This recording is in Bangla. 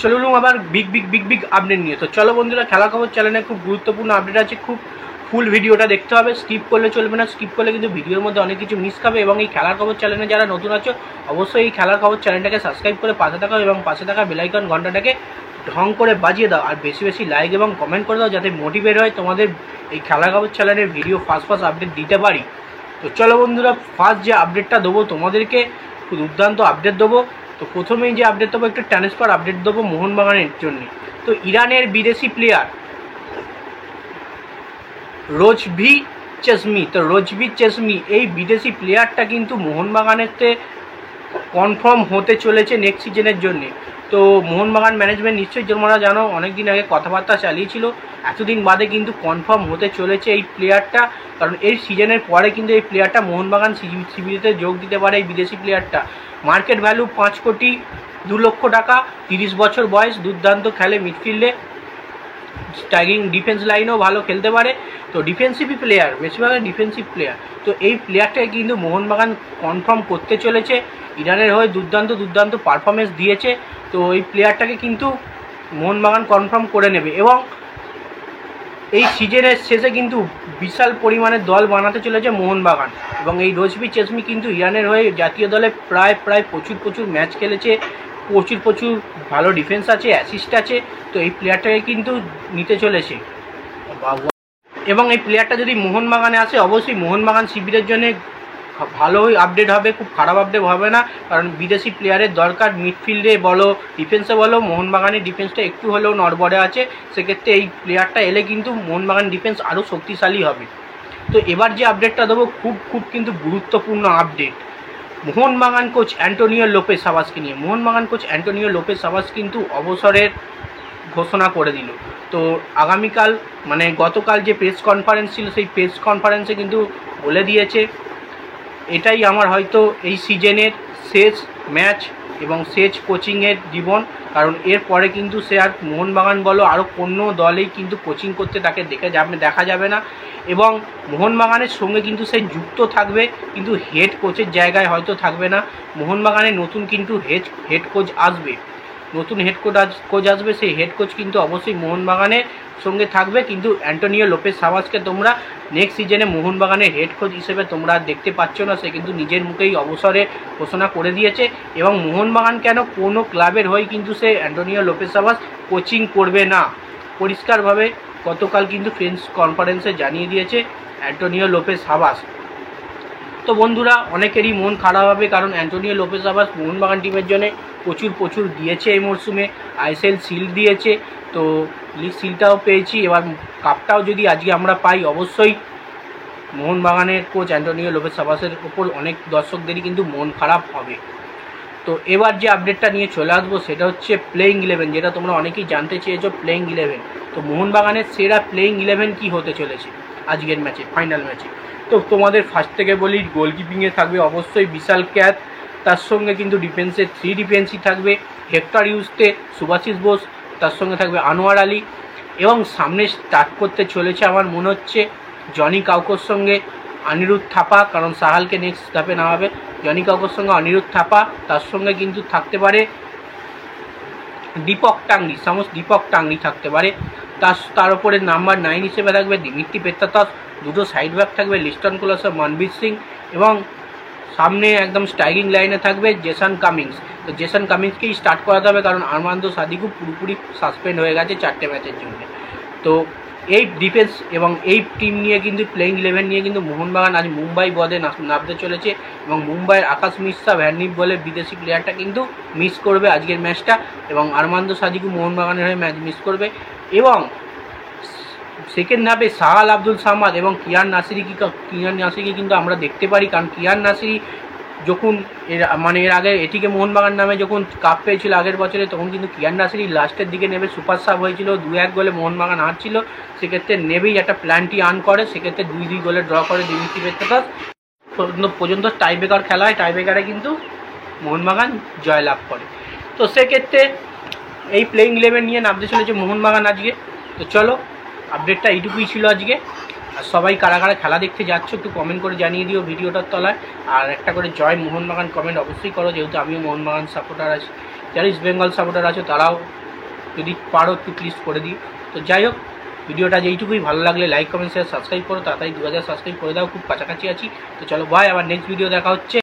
চলুন আবার বিগ আপডেট নিয়ে। তো চলো বন্ধুরা, খেলা খবর চ্যানেলে খুব গুরুত্বপূর্ণ আপডেট আছে। খুব ফুল ভিডিওটা দেখতে হবে, স্কিপ করলে চলবে না। স্কিপ করলে কিন্তু ভিডিওর মধ্যে অনেক কিছু মিস খাবে। এবং এই খেলার খবর চ্যানেলে যারা নতুন আছো, অবশ্যই এই খেলার খবর চ্যানেলটাকে সাবস্ক্রাইব করে পাশে থাকো এবং পাশে থাকা বেল আইকন ঘন্টাটাকে ঢং করে বাজিয়ে দাও। আর বেশি বেশি লাইক এবং কমেন্ট করে দাও, যাতে মোটিভেট হয় তোমাদের এই খেলার খবর চ্যানেলের ভিডিও ফার্স্ট আপডেট দিতে পারি। তো চলো বন্ধুরা, ফার্স্ট যে আপডেটটা দেবো তোমাদেরকে, দুর্দান্ত আপডেট দেবো। তো প্রথমেই যে আপডেট দেবো, একটা ট্রান্সফার আপডেট দেবো মোহনবাগানের জন্য। তো ইরানের বিদেশি প্লেয়ার রোজভি চেশমি এই বিদেশি প্লেয়ারটা কিন্তু মোহনবাগানেতে কনফার্ম হতে চলেছে নেক্সট সিজনের জন্যে। তো মোহনবাগান ম্যানেজমেন্ট নিশ্চয়ই তোমরা জানো, অনেক দিন আগে কথাবার্তা চালিয়েছিল, এতদিন বাদে কিন্তু কনফার্ম হতে চলেছে এই প্লেয়ারটা। কারণ এই সিজনের পরে কিন্তু এই প্লেয়ারটা মোহনবাগান শিবিরেতে যোগ দিতে পারে। এই বিদেশি প্লেয়ারটা মার্কেট ভ্যালু 5 কোটি 2 লক্ষ টাকা, 30 বছর বয়স, দুর্দান্ত খেলে মিডফিল্ডে, স্ট্রাইকিং ডিফেন্স লাইনেও ভালো খেলতে পারে। তো ডিফেন্সিভ প্লেয়ার, বেশিরভাগ ডিফেন্সিভ প্লেয়ার। তো এই প্লেয়ারটাকে কিন্তু মোহনবাগান কনফার্ম করতে চলেছে। ইরানের হয়ে দুর্দান্ত পারফরমেন্স দিয়েছে। তো এই প্লেয়ারটাকে কিন্তু মোহনবাগান কনফার্ম করে নেবে এবং এই সিজনের শেষে কিন্তু বিশাল পরিমাণে দল বানাতে চলেছে মোহনবাগান। এবং এই রোজভি চেশমি কিন্তু ইরানের হয়ে জাতীয় দলে প্রায় প্রচুর ম্যাচ খেলেছে, প্রচুর ভালো ডিফেন্স আছে, অ্যাসিস্ট আছে। তো এই প্লেয়ারটাকে কিন্তু নিতে চলেছে। এবং এই প্লেয়ারটা যদি মোহনবাগানে আসে, অবশ্যই মোহনবাগান শিবিরের জন্য ভালোই আপডেট হবে, খুব খারাপ আপডেট হবে না। কারণ বিদেশি প্লেয়ারের দরকার মিডফিল্ডে বলো, ডিফেন্সে বলো। মোহনবাগানের ডিফেন্সটা একটু হলেও নড়বড়ে আছে, সেক্ষেত্রে এই প্লেয়ারটা এলে কিন্তু মোহনবাগান ডিফেন্স আরও শক্তিশালী হবে। তো এবার যে আপডেটটা দেবো, খুব কিন্তু গুরুত্বপূর্ণ update Mohun Bagan coach Antonio Lopez সাবাসকে নিয়ে। মোহনবাগান কোচ অ্যান্টোনিও লোপেজ সাবাস কিন্তু অবসরের ঘোষণা করে দিল। তো আগামীকাল মানে গতকাল যে প্রেস কনফারেন্স ছিল, সেই প্রেস কনফারেন্সে কিন্তু বলে দিয়েছে এটাই আমার হয়তো এই সিজনের শেষ ম্যাচ এবং শেষ কোচিংয়ের জীবন। কারণ এরপরে কিন্তু সে আর মোহনবাগান বলো আরও কোনো দলেই কিন্তু কোচিং করতে তাকে দেখা যাবে না। এবং মোহনবাগানের সঙ্গে কিন্তু সে যুক্ত থাকবে, কিন্তু হেড কোচের জায়গায় হয়তো থাকবে না। মোহনবাগানে নতুন কিন্তু হেড কোচ আসবে, নতুন হেড কোচ আসবে। সেই হেড কোচ কিন্তু অবশ্যই মোহনবাগানের সঙ্গে থাকবে। কিন্তু অ্যান্টোনিও লোপেজ সাবাসকে তোমরা নেক্সট সিজনে মোহনবাগানের হেড কোচ হিসেবে তোমরা দেখতে পাচ্ছ না। সে কিন্তু নিজের মুখেই অবসরে ঘোষণা করে দিয়েছে। এবং মোহনবাগান কেন, কোনো ক্লাবের হয়ে কিন্তু সে অ্যান্টোনিও লোপেজ সাবাস কোচিং করবে না, পরিষ্কারভাবে গতকাল কিন্তু প্রেস কনফারেন্সে জানিয়ে দিয়েছে অ্যান্টোনিও লোপেজ সাবাস। তো বন্ধুরা, অনেকেরই মন খারাপ হবে, কারণ অ্যান্টোনিও লোপেজ সাবাস মোহনবাগান টিমের জন্য প্রচুর দিয়েছে এই মরশুমে। আইএসএল শিল্ড দিয়েছে, তো লিগ শিল্ডটাও পেয়েছি, এবার কাপটাও যদি আজকে আমরা পাই, অবশ্যই মোহনবাগানের কোচ অ্যান্টোনিও লোপেজ সাবাসের ওপর অনেক দর্শকদেরই কিন্তু মন খারাপ হবে। তো এবার যে আপডেটটা নিয়ে চলে আসবো, সেটা হচ্ছে প্লেইং 11, যেটা তোমরা অনেকেই জানতে চেয়েছো, প্লেইং 11। তো মোহনবাগানের সেরা প্লেইং 11 কি হতে চলেছে আজকের ম্যাচে, ফাইনাল ম্যাচে। তো তোমাদের ফার্স্ট থেকে বলি, গোলকিপিংয়ে থাকবে অবশ্যই বিশাল ক্যাথ, তার সঙ্গে কিন্তু ডিফেন্সে 3 ডিফেন্সই থাকবে, হেক্টর ইউজতে, সুভাশিস বোস, তার সঙ্গে থাকবে আনোয়ার আলী। এবং সামনে স্টার্ট করতে চলেছে আমার মনে হচ্ছে জনি কাউকোর সঙ্গে অনিরুদ্ধ থাপা, কারণ সাহালকে নেক্সট ধাপে নামাবে। জনি কাউকোর সঙ্গে অনিরুদ্ধ থাপা, তার সঙ্গে কিন্তু থাকতে পারে দীপক টাংরি থাকতে পারে। তার উপরে নাম্বার 9 হিসেবে থাকবে দিমিত্রি পেত্রাতস, দুটো সাইড ব্যাক থাকবে লিস্টন কোলাসা, মনবীর সিং, এবং সামনে একদম স্ট্রাইকিং লাইনে থাকবে জেসন কামিংস। তো জেসন কামিংসকেই স্টার্ট করাতে হবে, কারণ আরমান্দো সাদিকু পুরোপুরি সাসপেন্ড হয়ে গেছে 4টে ম্যাচের জন্য। তো এই ডিফেন্স এবং এই টিম নিয়ে কিন্তু প্লেইং 11 নিয়ে কিন্তু মোহনবাগান আজ মুম্বাই বদে নামতে চলেছে। এবং মুম্বাইয়ের আকাশ মিশ্রা ভ্যাননিপ বলে বিদেশি প্লেয়ারটা কিন্তু মিস করবে আজকের ম্যাচটা, এবং আরমান্দো সাদিকু মোহনবাগানের হয়ে ম্যাচ মিস করবে। এবং সেকেন্ড হাফে সাহাল আব্দুল সামাদ এবং কিয়ান নাসিরিকে কিন্তু আমরা দেখতে পারি, কারণ কিয়ান নাসিরি যখন এর আগে এটিকে মোহনবাগান নামে যখন কাপ পেয়েছিল আগের বছরে, তখন কিন্তু কিয়ান নাসিরি লাস্টের দিকে নেবে সুপার সাব হয়েছিল, 2-1 গোলে মোহনবাগান হারছিল। সেক্ষেত্রে নেবেই একটা প্ল্যানটি আর্ন করে, সেক্ষেত্রে 2-2 গোলে ড্র করে দিমিত্রি পেত্রাতস পর্যন্ত টাইব্রেকার খেলা হয়, টাইব্রেকারে কিন্তু মোহনবাগান জয়লাভ করে। তো সেক্ষেত্রে এই প্লেইং 11 নিয়ে নামতে চলেছে মোহনবাগান আজকে। তো চলো, আপডেটটা এইটুকুই ছিল আজকে। আর সবাই কারা খেলা দেখতে যাচ্ছ একটু কমেন্ট করে জানিয়ে দিও ভিডিওটার তলায়। আর একটা করে জয় মোহনবাগান কমেন্ট অবশ্যই করো, যেহেতু আমিও মোহনবাগান সাপোর্টার আছি। যারা ইস্ট বেঙ্গল সাপোর্টার আছো তারাও যদি পারো একটু প্লিজ করে দিও। তো যাই হোক, ভিডিওটা যেইটুকুই ভালো লাগলে লাইক কমেন্ট শেয়ার সাবস্ক্রাইব করো, তাড়াতাড়ি 2000 সাবস্ক্রাইব করে দাও, খুব কাছাকাছি আছি। তো চলো বাই, আবার নেক্সট ভিডিও দেখা হচ্ছে।